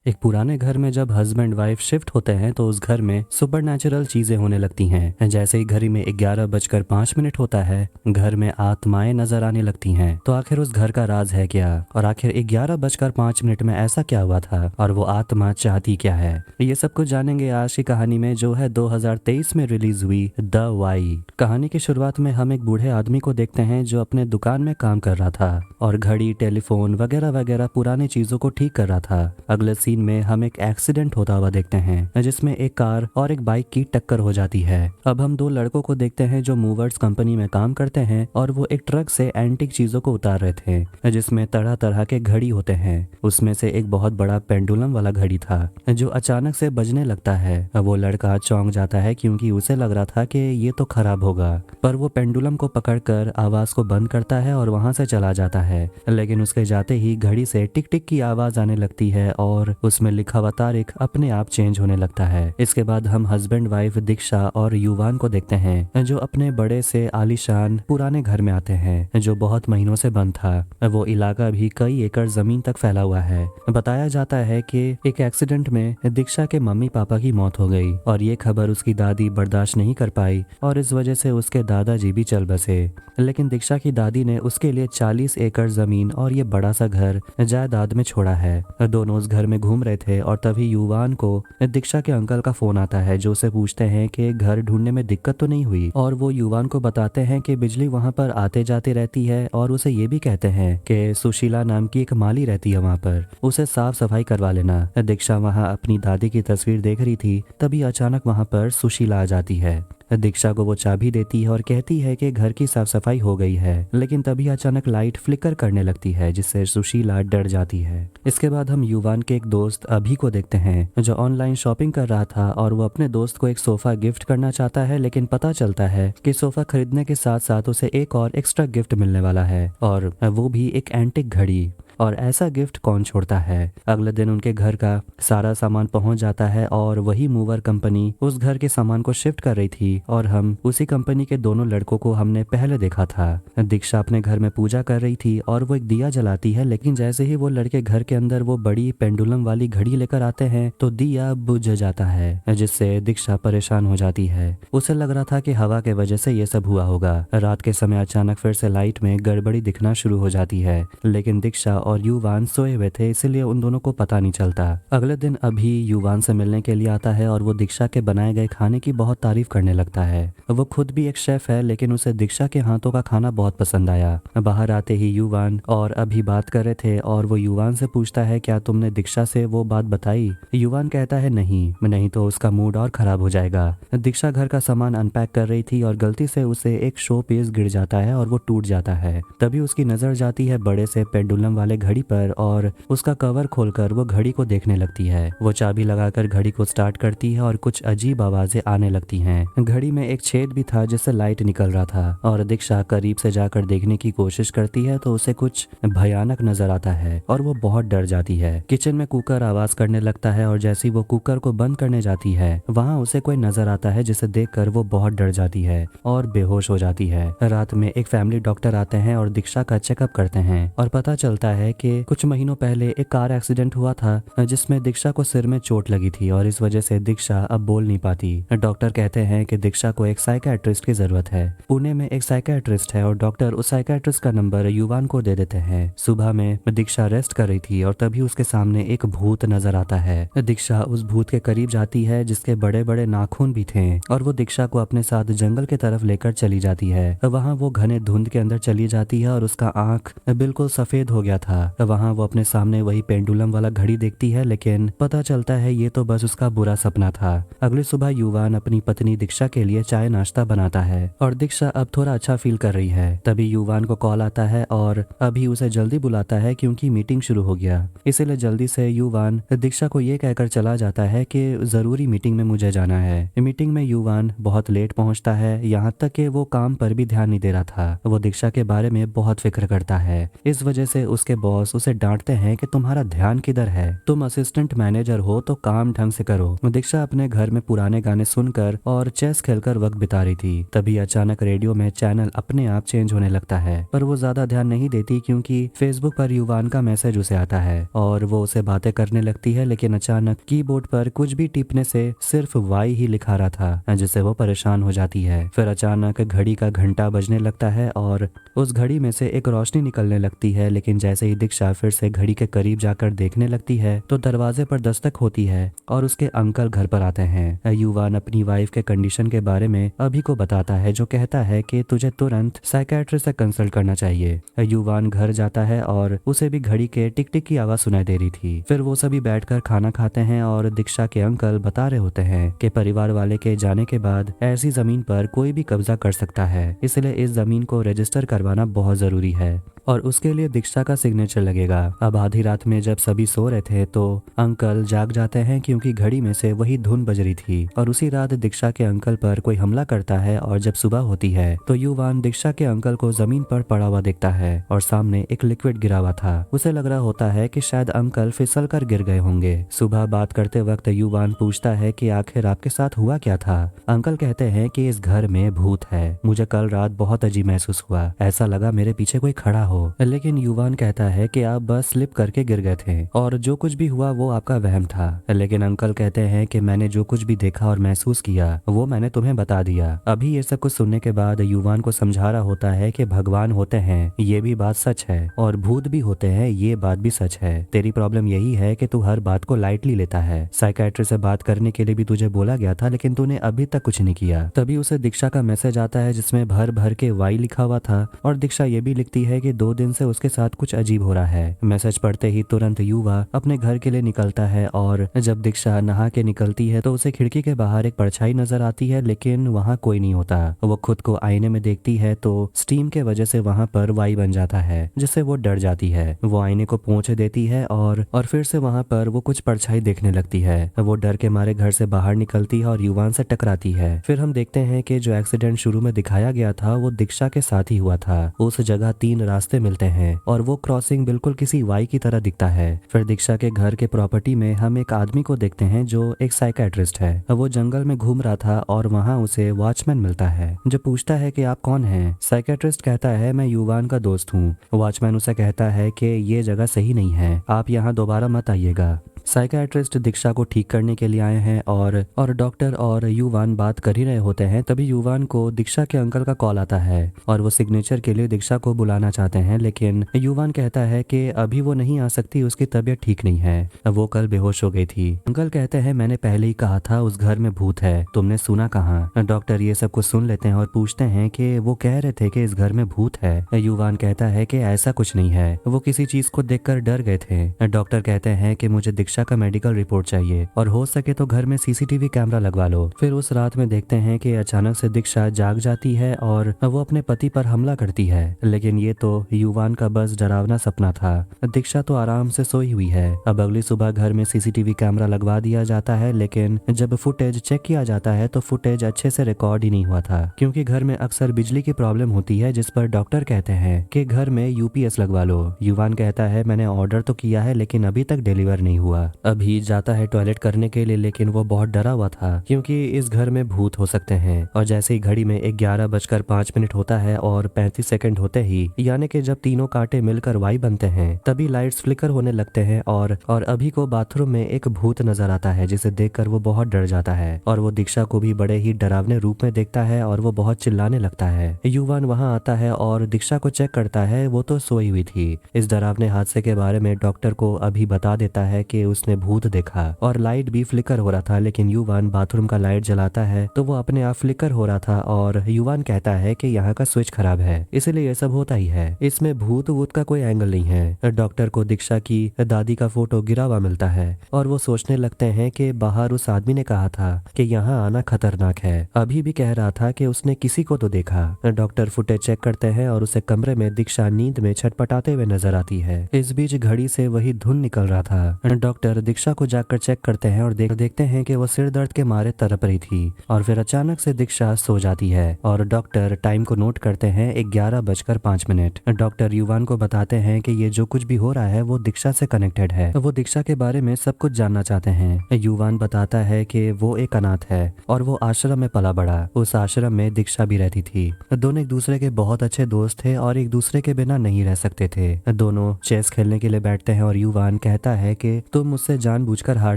एक पुराने घर में जब हस्बैंड वाइफ शिफ्ट होते हैं तो उस घर में सुपरनैचुरल चीजें होने लगती हैं। जैसे ही घड़ी में 11:05 होता है, घर में आत्माएं नजर आने लगती हैं। तो आखिर उस घर का राज है क्या, और आखिर 11:05 में ऐसा क्या हुआ था, और वो आत्मा चाहती क्या है? ये सब कुछ जानेंगे आज की कहानी में, जो है 2023 में रिलीज हुई द वाई। कहानी की शुरुआत में हम एक बूढ़े आदमी को देखते हैं जो अपने दुकान में काम कर रहा था और घड़ी, टेलीफोन वगैरह वगैरह पुरानी चीजों को ठीक कर रहा था। अगले सीन में हम एक एक्सीडेंट होता हुआ देखते हैं जिसमें एक कार और एक बाइक की टक्कर हो जाती है। अब हम दो लड़कों को देखते हैं जो मूवर्स कंपनी में काम करते हैं और वो एक ट्रक से एंटीक चीजों को उतार रहे थे जिसमें तरह तरह के घड़ी होते हैं। उसमें से एक बहुत बड़ा पेंडुलम वाला घड़ी था जो अचानक से बजने लगता है। वो लड़का चौंक जाता है क्योंकि उसे लग रहा था कि ये तो खराब होगा, पर वो पेंडुलम को पकड़कर आवाज को बंद करता है और वहां से चला जाता है। लेकिन उसके जाते ही घड़ी से टिक टिक की आवाज आने लगती है और उसमें लिखा हुआ तारीख अपने आप चेंज होने लगता है। इसके बाद हम हस्बैंड वाइफ दीक्षा और युवान को देखते हैं जो अपने बड़े से आलीशान पुराने घर में आते हैं जो बहुत महीनों से बंद था। वो इलाका भी कई एकड़ जमीन तक फैला हुआ है। बताया जाता है कि एक एक्सीडेंट में दीक्षा के मम्मी पापा की मौत हो गई और ये खबर उसकी दादी बर्दाश्त नहीं कर पाई और इस वजह से उसके दादाजी भी चल बसे। लेकिन दीक्षा की दादी ने उसके लिए 40 एकड़ जमीन और ये बड़ा सा घर जायदाद में छोड़ा है। दोनों उस घर में घूम रहे थे और तभी युवान को दीक्षा के अंकल का फोन आता है जो उसे पूछते हैं कि घर ढूंढने में दिक्कत तो नहीं हुई, और वो युवान को बताते हैं कि बिजली वहां पर आते जाते रहती है और उसे ये भी कहते हैं कि सुशीला नाम की एक माली रहती है वहां पर, उसे साफ सफाई करवा लेना। दीक्षा वहां अपनी दादी की तस्वीर देख रही थी, तभी अचानक वहां पर सुशीला आ जाती है। दीक्षा को वो चाबी देती है और कहती है कि घर की साफ सफाई हो गई है, लेकिन तभी अचानक लाइट फ्लिकर करने लगती है जिससे सुशीला डर जाती है। इसके बाद हम युवान के एक दोस्त अभी को देखते हैं जो ऑनलाइन शॉपिंग कर रहा था और वो अपने दोस्त को एक सोफा गिफ्ट करना चाहता है, लेकिन पता चलता है कि सोफा खरीदने के साथ साथ उसे एक और एक्स्ट्रा गिफ्ट मिलने वाला है, और वो भी एक एंटिक घड़ी। और ऐसा गिफ्ट कौन छोड़ता है। अगले दिन उनके घर का सारा सामान पहुंच जाता है और वही मूवर कंपनी उस घर के सामान को शिफ्ट कर रही थी और हम उसी कंपनी के दोनों लड़कों को हमने पहले देखा था। दीक्षा अपने घर में पूजा कर रही थी और वो एक दिया जलाती है, लेकिन जैसे ही वो लड़के घर के अंदर वो बड़ी पेंडुलम वाली घड़ी लेकर आते हैं तो दिया बुझ जाता है जिससे दीक्षा परेशान हो जाती है। उसे लग रहा था कि हवा के वजह से ये सब हुआ होगा। रात के समय अचानक फिर से लाइट में गड़बड़ी दिखना शुरू हो जाती है, लेकिन दीक्षा और युवान सोए हुए थे इसलिए उन दोनों को पता नहीं चलता। अगले दिन अभी युवान से मिलने के लिए आता है और वो दीक्षा के बनाए गए खाने की बहुत तारीफ करने लगता है। वो खुद भी एक शेफ है, लेकिन उसे दीक्षा के हाथों का खाना बहुत पसंद आया। बाहर आते ही युवान और अभी बात कर रहे थे और वो युवान से पूछता है क्या तुमने दीक्षा से वो बात बताई। युवान कहता है नहीं तो उसका मूड और खराब हो जाएगा। दीक्षा घर का सामान अनपैक कर रही थी और गलती से उसे एक शो पीस गिर जाता है और वो टूट जाता है। तभी उसकी नजर जाती है बड़े से पेंडुलम वाले घड़ी पर और उसका कवर खोलकर वो घड़ी को देखने लगती है। वो चाबी लगाकर घड़ी को स्टार्ट करती है और कुछ अजीब आवाजें आने लगती हैं। घड़ी में एक छेद भी था जिससे लाइट निकल रहा था और दीक्षा करीब से जाकर देखने की कोशिश करती है तो उसे कुछ भयानक नजर आता है और वो बहुत डर जाती है। किचन में कुकर आवाज करने लगता है और जैसे वो कुकर को बंद करने जाती है वहाँ उसे कोई नजर आता है जिसे देखकर वो बहुत डर जाती है और बेहोश हो जाती है। रात में एक फैमिली डॉक्टर आते हैं और दीक्षा का चेकअप करते हैं और पता चलता है कि कुछ महीनों पहले एक कार एक्सीडेंट हुआ था जिसमें दीक्षा को सिर में चोट लगी थी और इस वजह से दीक्षा अब बोल नहीं पाती। डॉक्टर कहते हैं कि दीक्षा को एक साइकियाट्रिस्ट की जरूरत है। पुणे में एक साइकियाट्रिस्ट है और डॉक्टर उस साइकियाट्रिस्ट का नंबर युवान को दे देते हैं। सुबह में दीक्षा रेस्ट कर रही थी और तभी उसके सामने एक भूत नजर आता है। दीक्षा उस भूत के करीब जाती है जिसके बड़े बड़े नाखून भी थे और वो दीक्षा को अपने साथ जंगल के तरफ लेकर चली जाती है। वहाँ वो घने धुंध के अंदर चली जाती है और उसका आंख बिल्कुल सफेद हो गया था। वहाँ वो अपने सामने वही पेंडुलम वाला घड़ी देखती है, लेकिन पता चलता है ये तो बस उसका बुरा सपना था। अगली सुबह युवान अपनी पत्नी दीक्षा के लिए चाय नाश्ता बनाता है और दीक्षा अब थोड़ा अच्छा फील कर रही है। तभी युवान को कॉल आता है और अभी उसे जल्दी बुलाता है क्योंकि मीटिंग शुरू हो गया। इसीलिए जल्दी से युवान दीक्षा को ये कहकर चला जाता है कि जरूरी मीटिंग में मुझे जाना है। मीटिंग में युवान बहुत लेट पहुंचता है, यहाँ तक कि वो काम पर भी ध्यान नहीं दे रहा था। वो दीक्षा के बारे में बहुत फिक्र करता है, इस वजह से उसके बॉस उसे डांटते हैं कि तुम्हारा ध्यान किधर है, तुम असिस्टेंट मैनेजर हो तो काम ढंग से करो। दीक्षा अपने घर में पुराने गाने सुनकर और चेस खेलकर वक्त बिता रही थी। तभी अचानक रेडियो में चैनल अपने आप चेंज होने लगता है, पर वो ज्यादा ध्यान नहीं देती क्योंकि फेसबुक पर युवान का मैसेज उसे आता है और वो उसे बातें करने लगती है। लेकिन अचानक कीबोर्ड पर कुछ भी टिपने से सिर्फ वाई ही लिखा रहा था, जिससे वो परेशान हो जाती है। फिर अचानक घड़ी का घंटा बजने लगता है और उस घड़ी में से एक रोशनी निकलने लगती है। लेकिन जैसे ही दीक्षा फिर से घड़ी के करीब जाकर देखने लगती है तो दरवाजे पर दस्तक होती है और उसके अंकल घर पर आते हैं। युवान अपनी वाइफ के कंडीशन के बारे में अभी को बताता है, जो कहता है कि तुझे तुरंत साइकियाट्रिस्ट से कंसल्ट करना चाहिए। युवान घर जाता है और उसे भी घड़ी के टिक टिक की आवाज सुनाई दे रही थी। फिर वो सभी बैठकर खाना खाते हैं और दीक्षा के अंकल बता रहे होते हैं कि परिवार वाले के जाने के बाद ऐसी जमीन पर कोई भी कब्जा कर सकता है, इसलिए इस जमीन को रजिस्टर करवाना बहुत जरूरी है और उसके लिए दीक्षा का सिग्नेचर लगेगा। अब आधी रात में जब सभी सो रहे थे तो अंकल जाग जाते हैं क्योंकि घड़ी में से वही धुन बज रही थी और उसी रात दीक्षा के अंकल पर कोई हमला करता है। और जब सुबह होती है तो युवान दीक्षा के अंकल को जमीन पर पड़ा हुआ देखता है और सामने एक लिक्विड गिरा हुआ था। उसे लग रहा होता है कि शायद अंकल फिसल कर गिर गए होंगे। सुबह बात करते वक्त युवान पूछता है कि आखिर आपके साथ हुआ क्या था। अंकल कहते हैं कि इस घर में भूत है, मुझे कल रात बहुत अजीब महसूस हुआ, ऐसा लगा मेरे पीछे कोई खड़ा हो। लेकिन युवान कहता है कि आप बस स्लिप करके गिर गए थे और जो कुछ भी हुआ वो आपका वहम था। लेकिन अंकल कहते हैं कि मैंने जो कुछ भी देखा और महसूस किया वो मैंने तुम्हें बता दिया। अभी ये सब कुछ सुनने के बाद युवान को समझा रहा होता है कि भगवान होते हैं ये भी बात सच है और भूत भी होते हैं ये बात भी सच है। तेरी प्रॉब्लम यही है कि तू हर बात को लाइटली लेता है। साइकियाट्रिस्ट से बात करने के लिए भी तुझे बोला गया था लेकिन तूने अभी तक कुछ नहीं किया। तभी उसे दीक्षा का मैसेज आता है जिसमें भर भर के वाई लिखा हुआ था और दीक्षा ये भी लिखती है कि 2 दिन से उसके साथ कुछ अजीब हो रहा है। मैसेज पढ़ते ही तुरंत युवा अपने घर के लिए निकलता है और जब दीक्षा नहा के निकलती है तो उसे खिड़की के बाहर एक परछाई नजर आती है लेकिन वहाँ कोई नहीं होता। वो खुद को आईने में देखती है तो स्टीम के वजह से वहाँ पर वाई बन जाता है जिससे वो डर जाती है। वो आईने को पोंछ देती है और फिर से वहाँ पर वो कुछ परछाई देखने लगती है। वो डर के मारे घर से बाहर निकलती है और युवान से टकराती है। फिर हम देखते हैं कि जो एक्सीडेंट शुरू में दिखाया गया था वो दीक्षा के साथ ही हुआ था। उस जगह 3 रास्ते मिलते हैं और वो क्रॉसिंग बिल्कुल किसी वाई की तरह दिखता है। फिर दीक्षा के घर के प्रॉपर्टी में हम एक आदमी को देखते हैं जो एक साइकियाट्रिस्ट है। वो जंगल में घूम रहा था और वहाँ उसे वॉचमैन मिलता है जो पूछता है कि आप कौन हैं। साइकियाट्रिस्ट कहता है मैं युवान का दोस्त हूँ। वॉचमैन उसे कहता है कि ये जगह सही नहीं है, आप यहाँ दोबारा मत आइएगा। साइकियाट्रिस्ट दीक्षा को ठीक करने के लिए आए हैं और डॉक्टर और युवान बात कर ही रहे होते हैं। तभी युवान को दीक्षा के अंकल का कॉल आता है और वो सिग्नेचर के लिए दीक्षा को बुलाना चाहते हैं लेकिन युवान कहता है कि अभी वो नहीं आ सकती, उसकी तबीयत ठीक नहीं है, वो कल बेहोश हो गई थी। अंकल कहते हैं मैंने पहले ही कहा था उस घर में भूत है, तुमने सुना कहाँ। डॉक्टर ये सब कुछ सुन लेते हैं और पूछते हैं कि वो कह रहे थे कि इस घर में भूत है। युवान कहता है कि ऐसा कुछ नहीं है, वो किसी चीज को देखकर डर गए थे। डॉक्टर कहते हैं कि मुझे दीक्षा का मेडिकल रिपोर्ट चाहिए और हो सके तो घर में सीसीटीवी कैमरा लगवा लो। फिर उस रात में देखते हैं कि अचानक से दीक्षा जाग जाती है और वो अपने पति पर हमला करती है लेकिन ये तो युवान का बस डरावना सपना था। दीक्षा तो आराम से सोई हुई है। अब अगली सुबह घर में सीसीटीवी कैमरा लगवा दिया जाता है लेकिन जब फुटेज चेक किया जाता है तो फुटेज अच्छे से रिकॉर्ड ही नहीं हुआ था क्योंकि घर में अक्सर बिजली की प्रॉब्लम होती है जिस पर डॉक्टर कहते हैं कि घर में यूपीएस लगवा लो। युवान कहता है मैंने ऑर्डर तो किया है लेकिन अभी तक डिलीवर नहीं हुआ। अभी जाता है टॉयलेट करने के लिए लेकिन वो बहुत डरा हुआ था क्योंकि इस घर में भूत हो सकते हैं। और जैसे ही घड़ी में 11:05 होता है और 35 सेकंड होते ही यानी कि जब तीनों कांटे मिलकर वाई बनते हैं तभी लाइट्स फ्लिकर होने लगते हैं और अभी को बाथरूम में एक भूत नजर आता है जिसे देखकर वो बहुत डर जाता है और वो दीक्षा को भी बड़े ही डरावने रूप में देखता है और वो बहुत चिल्लाने लगता है। युवान वहाँ आता है और दीक्षा को चेक करता है, वो तो सोई हुई थी। इस डरावने हादसे के बारे में डॉक्टर को अभी बता देता है कि उसने भूत देखा और लाइट भी फ्लिकर हो रहा था लेकिन युवान बाथरूम का लाइट जलाता है तो वो अपने आप फ्लिकर हो रहा था और युवान कहता है कि यहाँ का स्विच खराब है इसलिए ये सब होता ही है, इसमें भूत वूत का कोई एंगल नहीं है। डॉक्टर को दीक्षा की दादी का फोटो गिरा हुआ मिलता है और वो सोचने लगते हैं कि बाहर उस आदमी ने कहा था कि यहाँ आना खतरनाक है, अभी भी कह रहा था कि उसने किसी को तो देखा। डॉक्टर फुटेज चेक करते हैं और उसे कमरे में दीक्षा नींद में छटपटाते हुए नजर आती है। इस बीच घड़ी से वही धुन निकल रहा था। डॉक्टर दीक्षा को जाकर चेक करते हैं और देखते हैं कि वो सिर दर्द के मारे तड़प रही थी और फिर अचानक से दीक्षा सो जाती है और डॉक्टर टाइम को नोट करते हैं 11:05। डॉक्टर युवान को बताते हैं कि ये जो कुछ भी हो रहा है वो दीक्षा से कनेक्टेड है। वो दीक्षा के बारे में सब कुछ जानना चाहते हैं। युवान बताता है कि वो एक अनाथ है और वो आश्रम में पला बड़ा। उस आश्रम में दीक्षा भी रहती थी। दोनों एक दूसरे के बहुत अच्छे दोस्त थे और एक दूसरे के बिना नहीं रह सकते थे। दोनों चेस खेलने के लिए बैठते हैं और युवान कहता है कि तुम मुझसे जानबूझकर हार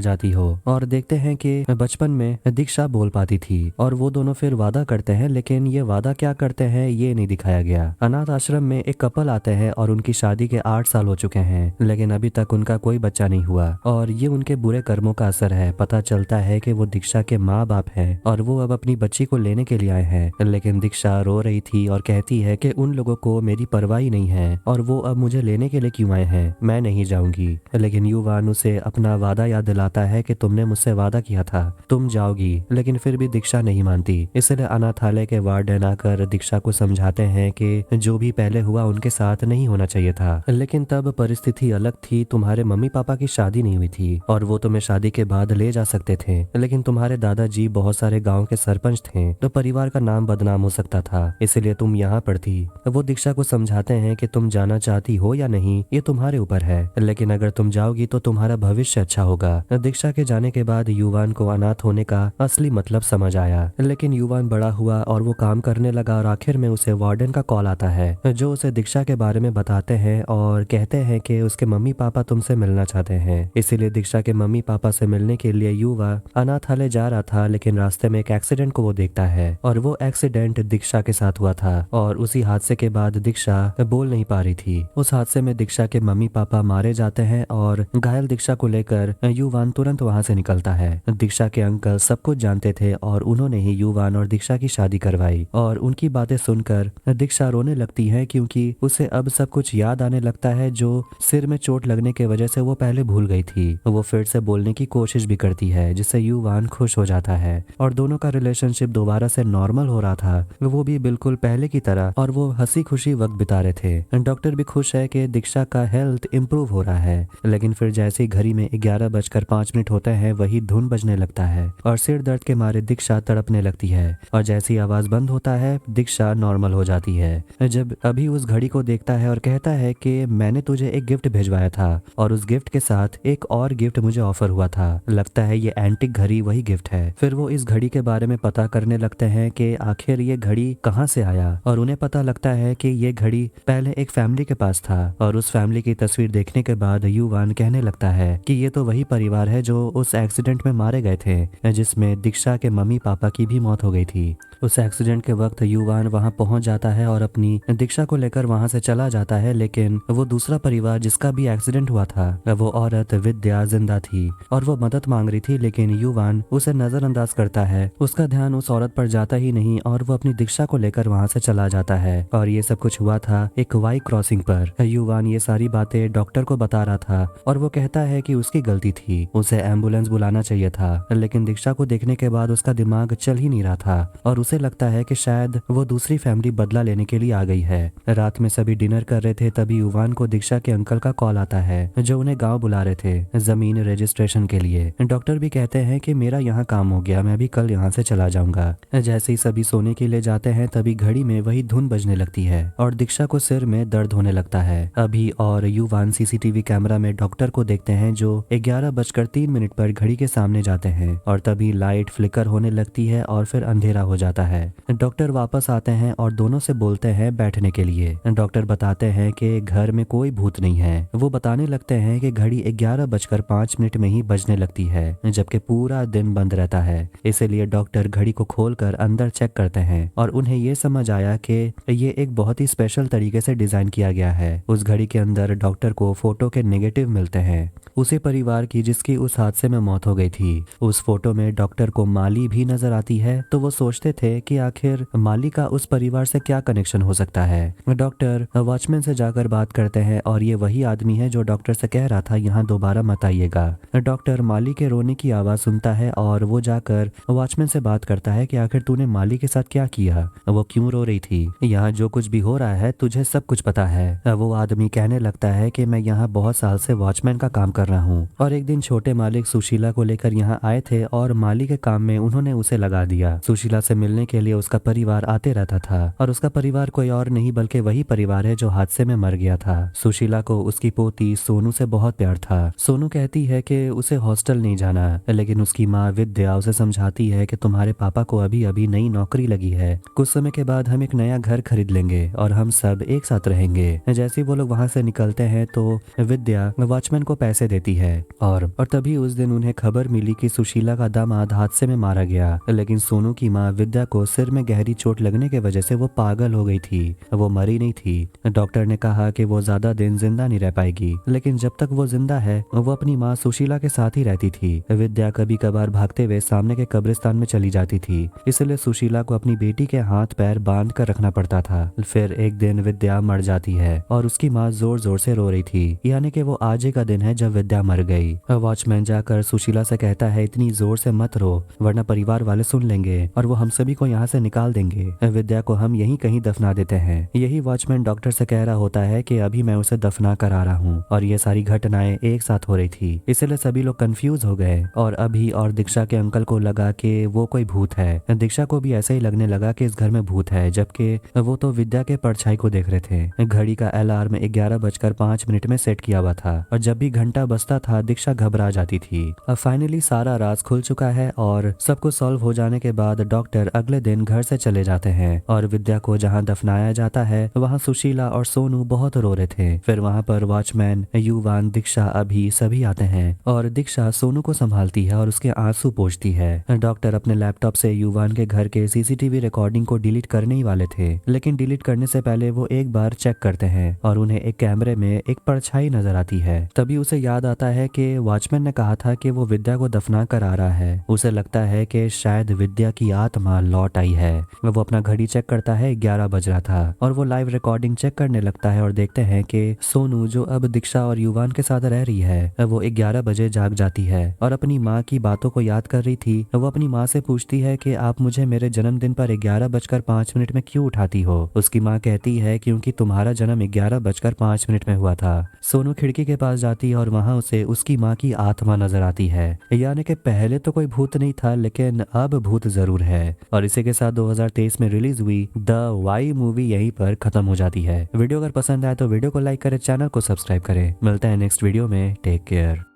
जाती हो। और देखते हैं कि बचपन में दीक्षा बोल पाती थी और वो दोनों फिर वादा करते हैं, लेकिन ये वादा क्या करते हैं ये नहीं दिखाया गया। अनाथ आश्रम में एक कपल आते हैं और उनकी शादी के 8 साल हो चुके हैं, लेकिन अभी तक उनका कोई बच्चा नहीं हुआ और ये उनके बुरे कर्मों का असर है। पता चलता है कि वो दीक्षा के माँ बाप हैं और वो अब अपनी बच्ची को लेने के लिए आए हैं, लेकिन दीक्षा रो रही थी और कहती है कि उन लोगों को मेरी परवाह नहीं है और वो अब मुझे लेने के लिए क्यों आए हैं, मैं नहीं जाऊंगी। लेकिन युवान उसे अपना वादा याद दिलाता है कि तुमने मुझसे वादा किया था तुम जाओगी, लेकिन फिर भी दीक्षा नहीं मानती। इसलिए अनाथालय के वार्डन आकर दीक्षा को समझाते हैं कि जो भी पहले हुआ उनके साथ नहीं होना चाहिए था, लेकिन तब परिस्थिति अलग थी। तुम्हारे मम्मी पापा की शादी नहीं हुई थी और वो तुम्हें शादी के बाद ले जा सकते थे, लेकिन तुम्हारे दादाजी बहुत सारे गाँव के सरपंच थे तो परिवार का नाम बदनाम हो सकता था, इसलिए तुम यहाँ पर थी। वो दीक्षा को समझाते हैं कि तुम जाना चाहती हो या नहीं ये तुम्हारे ऊपर है, लेकिन अगर तुम जाओगी तो तुम्हारा भविष्य अच्छा होगा। दीक्षा के जाने के बाद युवान को अनाथ होने का असली मतलब समझ आया, लेकिन युवान बड़ा हुआ और वो काम करने लगा और आखिर में उसे वार्डन का कॉल आता है जो उसे दीक्षा के बारे में बताते हैं और कहते हैं कि उसके मम्मी पापा तुमसे मिलना चाहते हैं। इसीलिए दीक्षा के मम्मी पापा से मिलने के लिए युवा अनाथालय जा रहा था, लेकिन रास्ते में एक एक्सीडेंट को वो देखता है और वो एक्सीडेंट दीक्षा के साथ हुआ था और उसी हादसे के बाद दीक्षा बोल नहीं पा रही थी। उस हादसे में दीक्षा के मम्मी पापा मारे जाते हैं और घायल दीक्षा को लेकर युवान तुरंत वहां से निकलता है। दीक्षा के अंकल सब कुछ जानते थे और उन्होंने ही युवान और दीक्षा की शादी करवाई और उनकी बातें सुनकर दीक्षा रोने लगती है क्योंकि उसे अब सब कुछ याद आने लगता है जो सिर में चोट लगने की वजह से वो पहले भूल गई थी। वो फिर से बोलने की कोशिश भी करती है जिससे युवान खुश हो जाता है और दोनों का रिलेशनशिप दोबारा से नॉर्मल हो रहा था, वो भी बिल्कुल पहले की तरह, और वो हंसी खुशी वक्त बिता रहे थे। डॉक्टर भी खुश है कि दीक्षा का हेल्थ इम्प्रूव हो रहा है, लेकिन फिर जैसे ही घड़ी में 11:05 होते हैं वही धुन बजने लगता है और सिर दर्द के मारे दीक्षा तड़पने लगती है और जैसी आवाज बंद होता है दीक्षा नॉर्मल हो जाती है। जब अभी उस घड़ी को देखता है और कहता है कि मैंने तुझे एक गिफ्ट भिजवाया था और उस गिफ्ट के साथ एक और गिफ्ट मुझे ऑफर हुआ था, लगता है ये एंटिक घड़ी वही गिफ्ट है। फिर वो इस घड़ी के बारे में पता करने लगते हैं कि आखिर ये घड़ी कहाँ से आया और उन्हें पता लगता है कि ये घड़ी पहले एक फैमिली के पास था और उस फैमिली की तस्वीर देखने के बाद युवान कहने लगता है कि ये तो वही परिवार है जो उस एक्सीडेंट में मारे गए थे जिसमें दीक्षा के मम्मी पापा की भी मौत हो गई थी। उस एक्सीडेंट के वक्त युवान वहां पहुंच जाता है और अपनी दीक्षा को लेकर वहां से चला जाता है, लेकिन वो दूसरा परिवार जिसका भी एक्सीडेंट हुआ था वो औरत विद्या जिंदा थी और वो मदद मांग रही थी, लेकिन युवान उसे नजरअंदाज करता है। उसका ध्यान उस औरत पर जाता ही नहीं और वो अपनी दीक्षा को लेकर वहां से चला जाता है और ये सब कुछ हुआ था एक वाई क्रॉसिंग पर। युवान ये सारी बातें डॉक्टर को बता रहा था और वो कहता है कि उसकी गलती थी, उसे एम्बुलेंस बुलाना चाहिए था, लेकिन दीक्षा को देखने के बाद उसका दिमाग चल ही नहीं रहा था और उसे लगता है कि शायद वो दूसरी फैमिली बदला लेने के लिए आ गई है। रात में सभी डिनर कर रहे थे तभी युवान को दीक्षा के अंकल का कॉल आता है जो उन्हें गांव बुला रहे थे जमीन रजिस्ट्रेशन के लिए। डॉक्टर भी कहते हैं कि मेरा यहाँ काम हो गया, मैं भी कल यहाँ से चला जाऊंगा। जैसे ही सभी सोने के लिए जाते हैं तभी घड़ी में वही धुन बजने लगती है और दीक्षा को सिर में दर्द होने लगता है। अभी और युवान सीसीटीवी कैमरा में डॉक्टर को देखते हैं जो 11:03 पर घड़ी के सामने जाते हैं और तभी लाइट फ्लिकर होने लगती है और फिर अंधेरा हो जाता है। डॉक्टर वापस आते हैं और दोनों से बोलते हैं बैठने के लिए। डॉक्टर बताते हैं कि घर में कोई भूत नहीं है। वो बताने लगते हैं कि घड़ी 11:05 में ही बजने लगती है जबकि पूरा दिन बंद रहता है, इसीलिए डॉक्टर घड़ी को खोलकर अंदर चेक करते हैं और उन्हें ये समझ आया कि ये एक बहुत ही स्पेशल तरीके से डिजाइन किया गया है। उस घड़ी के अंदर डॉक्टर को फोटो के नेगेटिव मिलते हैं उसी परिवार की जिसकी उस हादसे में मौत हो गई थी। उस फोटो में डॉक्टर को माली भी नजर आती है तो वो सोचते थे कि आखिर माली का उस परिवार से क्या कनेक्शन हो सकता है। डॉक्टर वॉचमैन से जाकर बात करते हैं और ये वही आदमी है जो डॉक्टर से कह रहा था यहाँ दोबारा मत आइएगा। डॉक्टर माली के रोने की आवाज सुनता है और वो जाकर वॉचमैन से बात करता है कि आखिर तूने माली के साथ क्या किया, वो क्यों रो रही थी, यहाँ जो कुछ भी हो रहा है तुझे सब कुछ पता है। वो आदमी कहने लगता है कि मैं यहाँ बहुत साल से वॉचमैन का काम कर रहा हूँ। और एक दिन छोटे मालिक सुशीला को लेकर यहाँ आए थे और माली के काम में उन्होंने उसे लगा दिया। सुशीला से मिलने के लिए उसका परिवार आते रहता था और उसका परिवार कोई और नहीं बल्कि वही परिवार है जो हादसे में मर गया था। सुशीला को उसकी पोती सोनू से बहुत प्यार था। सोनू कहती है कि उसे हॉस्टल नहीं जाना, लेकिन उसकी माँ विद्या उसे समझाती है कि तुम्हारे पापा को अभी अभी नई नौकरी लगी है, कुछ समय के बाद हम एक नया घर खरीद लेंगे और हम सब एक साथ रहेंगे। जैसे वो लोग वहां से निकलते हैं तो विद्या वॉचमैन को पैसे देती है और तभी उस दिन उन्हें खबर मिली कि सुशीला का दामाद हादसे में मारा गया। लेकिन सोनू की माँ विद्या को सिर में गहरी चोट लगने की वजह से वो पागल हो गई थी, वो मरी नहीं थी। डॉक्टर ने कहा कि वो ज्यादा दिन जिंदा नहीं रह पाएगी, लेकिन जब तक वो जिंदा है वो अपनी माँ सुशीला के साथ ही रहती थी। विद्या कभी कभार भागते हुए सामने के कब्रिस्तान में चली जाती थी, इसलिए सुशीला को अपनी बेटी के हाथ पैर बांध कर रखना पड़ता था। फिर एक दिन विद्या मर जाती है और उसकी माँ जोर जोर से रो रही थी, यानी कि वो आज ही का दिन है जब विद्या मर गई। वॉचमैन जाकर सुशीला से कहता है इतनी जोर से मत रो वरना परिवार वाले सुन लेंगे और वो हम सभी को यहाँ से निकाल देंगे। विद्या को हम यहीं कहीं दफना देते हैं। यही वॉचमैन डॉक्टर से कह रहा होता है कि अभी मैं उसे दफना कर आ रहा हूँ और ये सारी घटनाएं एक साथ हो रही थी, इसलिए सभी लोग कंफ्यूज हो गए और अभी और दीक्षा के अंकल को लगा कि वो कोई भूत है। दीक्षा को भी ऐसे ही लगने लगा कि इस घर में भूत है, जबकि वो तो विद्या के परछाई को देख रहे थे। घड़ी का अलार्म 11:05 में सेट किया हुआ था और जब भी घंटा बजता था दीक्षा घबरा जाती थी। अब फाइनली सारा राज खुल चुका है और सब कुछ सॉल्व हो जाने के बाद डॉक्टर अगले दिन घर से चले जाते हैं और विद्या को जहाँ दफनाया जाता है वहाँ सुशीला और सोनू बहुत रो रहे थे। फिर वहाँ पर वॉचमैन, युवान, दीक्षा, अभी सभी आते हैं और दीक्षा सोनू को संभालती है और उसके आंसू पोंछती है। डॉक्टर अपने लैपटॉप से युवान के घर के सीसीटीवी रिकॉर्डिंग को डिलीट करने ही वाले थे, लेकिन डिलीट करने से पहले वो एक बार चेक करते हैं और उन्हें एक कैमरे में एक परछाई नजर आती है। तभी उसे याद आता है कि वॉचमैन ने कहा था कि वो विद्या को दफना कर आ रहा है। उसे लगता है कि शायद विद्या की आत्मा लौट आई है। वो अपना घड़ी चेक करता है, 11 बज रहा था और वो लाइव रिकॉर्डिंग चेक करने लगता है और देखते हैं कि सोनू जो अब दीक्षा और युवान के साथ रह रही है वो 11 बजे जाग जाती है और अपनी माँ की बातों को याद कर रही थी। वो अपनी माँ से पूछती है कि आप मुझे मेरे जन्मदिन पर 11:05 में क्यों उठाती हो। उसकी माँ कहती है क्योंकि तुम्हारा जन्म 11:05 में हुआ था। सोनू खिड़की के पास जाती है और वहाँ उसे उसकी माँ की आत्मा नजर आती है, यानी कि पहले तो कोई भूत नहीं था लेकिन अब भूत जरूर है। और इसी के साथ 2023 में रिलीज हुई द वाई मूवी यहीं पर खत्म हो जाती है। वीडियो अगर पसंद आए तो वीडियो को लाइक करें, चैनल को सब्सक्राइब करें। मिलते हैं नेक्स्ट वीडियो में, टेक केयर।